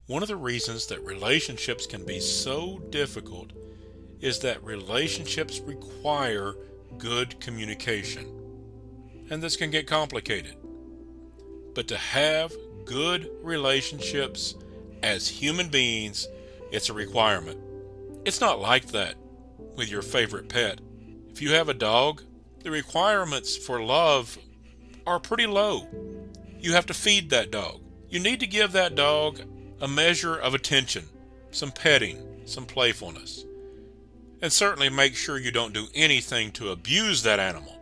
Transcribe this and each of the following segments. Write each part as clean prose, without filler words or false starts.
One of the reasons that relationships can be so difficult is that relationships require good communication. And this can get complicated. But to have good relationships as human beings, it's a requirement. It's not like that with your favorite pet. If you have a dog, the requirements for love are pretty low. You have to feed that dog. You need to give that dog a measure of attention, some petting, some playfulness. And certainly make sure you don't do anything to abuse that animal.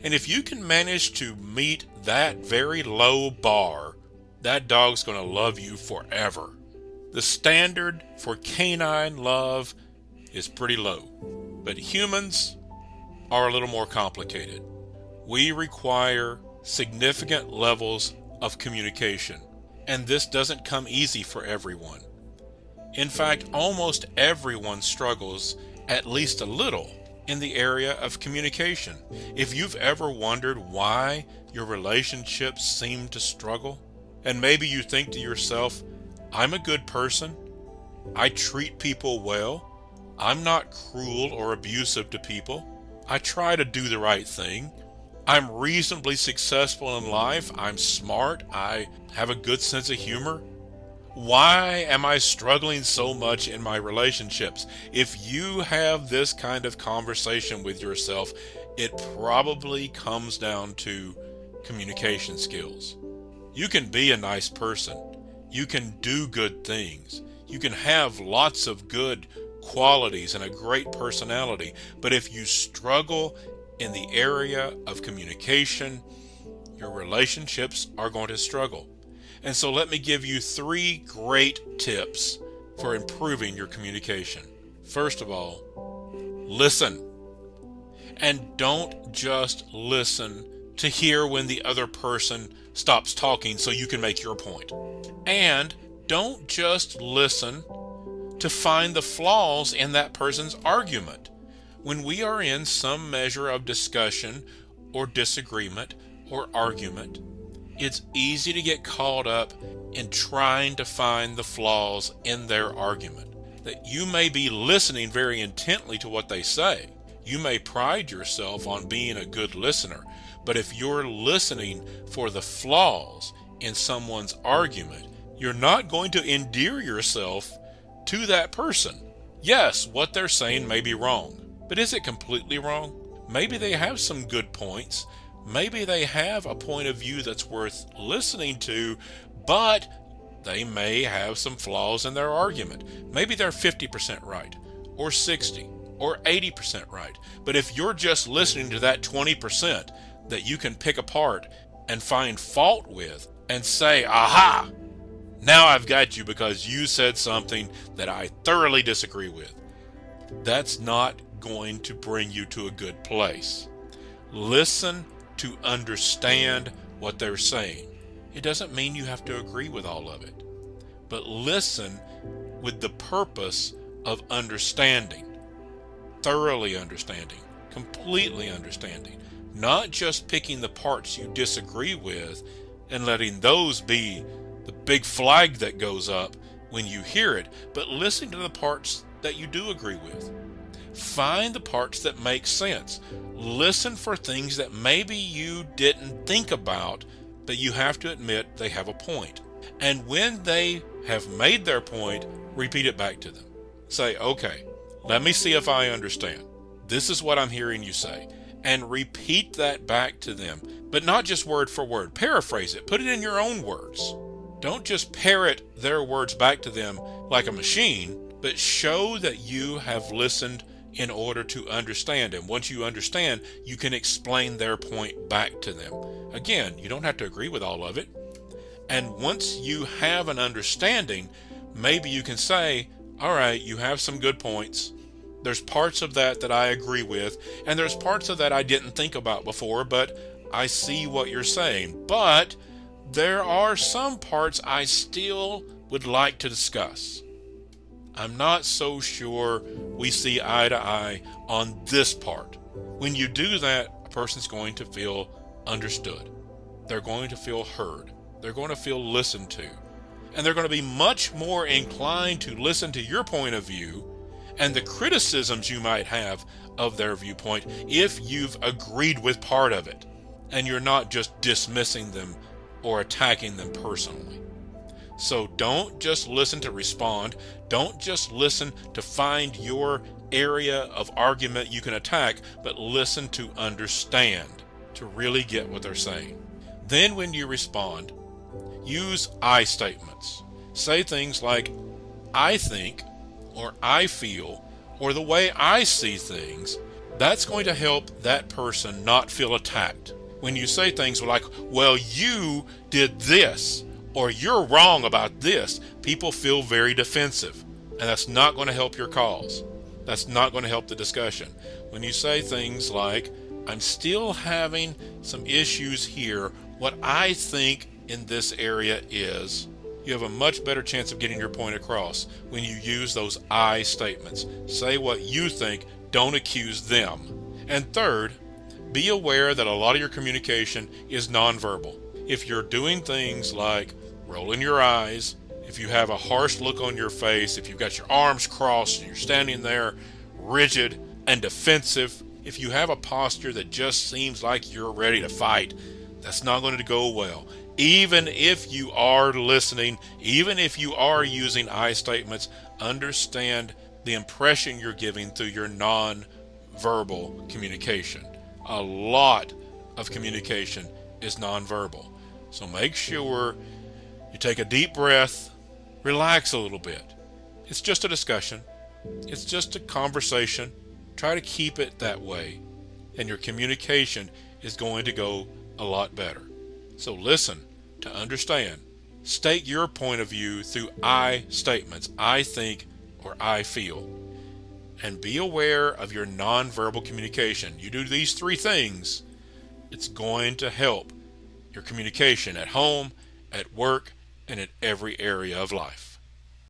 And if you can manage to meet that very low bar, that dog's going to love you forever. The standard for canine love is pretty low, but humans are a little more complicated. We require significant levels of communication, and this doesn't come easy for everyone. In fact, almost everyone struggles at least a little in the area of communication. If you've ever wondered why your relationships seem to struggle, and maybe you think to yourself, I'm a good person, I treat people well, I'm not cruel or abusive to people, I try to do the right thing, I'm reasonably successful in life, I'm smart, I have a good sense of humor. Why am I struggling so much in my relationships? If you have this kind of conversation with yourself, it probably comes down to communication skills. You can be a nice person. You can do good things. You can have lots of good qualities and a great personality. But if you struggle in the area of communication, your relationships are going to struggle. And so let me give you 3 great tips for improving your communication. First of all, listen. And don't just listen to hear when the other person stops talking so you can make your point. And don't just listen to find the flaws in that person's argument. When we are in some measure of discussion or disagreement or argument, it's easy to get caught up in trying to find the flaws in their argument. That you may be listening very intently to what they say. You may pride yourself on being a good listener, but if you're listening for the flaws in someone's argument, you're not going to endear yourself to that person. Yes, what they're saying may be wrong, but is it completely wrong? Maybe they have some good points. Maybe they have a point of view that's worth listening to, but they may have some flaws in their argument. Maybe they're 50% right, or 60, or 80% right. But if you're just listening to that 20% that you can pick apart and find fault with and say, aha, now I've got you because you said something that I thoroughly disagree with, that's not going to bring you to a good place. Listen to understand what they're saying. It doesn't mean you have to agree with all of it, but listen with the purpose of understanding, thoroughly understanding, completely understanding, not just picking the parts you disagree with and letting those be the big flag that goes up when you hear it, but listening to the parts that you do agree with. Find the parts that make sense. Listen for things that maybe you didn't think about, but you have to admit they have a point. And when they have made their point, repeat it back to them. Say, okay, let me see if I understand. This is what I'm hearing you say. And repeat that back to them, but not just word for word. Paraphrase it. Put it in your own words. Don't just parrot their words back to them like a machine, but show that you have listened in order to understand. And once you understand, you can explain their point back to them. Again, you don't have to agree with all of it. And once you have an understanding, maybe you can say, all right, you have some good points. There's parts of that I agree with, and there's parts of that I didn't think about before, but I see what you're saying. But there are some parts I still would like to discuss. I'm not so sure we see eye to eye on this part. When you do that, a person's going to feel understood. They're going to feel heard. They're going to feel listened to. and they're going to be much more inclined to listen to your point of view and the criticisms you might have of their viewpoint if you've agreed with part of it and you're not just dismissing them or attacking them personally. So don't just listen to respond. Don't just listen to find your area of argument you can attack, but listen to understand, to really get what they're saying. Then when you respond, use I statements. Say things like, I think, or I feel, or the way I see things. That's going to help that person not feel attacked. When you say things like, well, you did this, or you're wrong about this, people feel very defensive, and that's not going to help your cause. That's not going to help the discussion. When you say things like, I'm still having some issues here, what I think in this area is, you have a much better chance of getting your point across when you use those I statements. Say what you think, don't accuse them. And third, be aware that a lot of your communication is nonverbal. If you're doing things like rolling your eyes, if you have a harsh look on your face, if you've got your arms crossed and you're standing there rigid and defensive, if you have a posture that just seems like you're ready to fight, that's not going to go well. Even if you are listening, even if you are using I statements, understand the impression you're giving through your non-verbal communication. A lot of communication is nonverbal. So make sure you take a deep breath, relax a little bit. It's just a discussion. It's just a conversation. Try to keep it that way, and your communication is going to go a lot better. So listen to understand. State your point of view through I statements, I think or I feel. And be aware of your nonverbal communication. You do these three things, it's going to help your communication at home, at work, and in every area of life.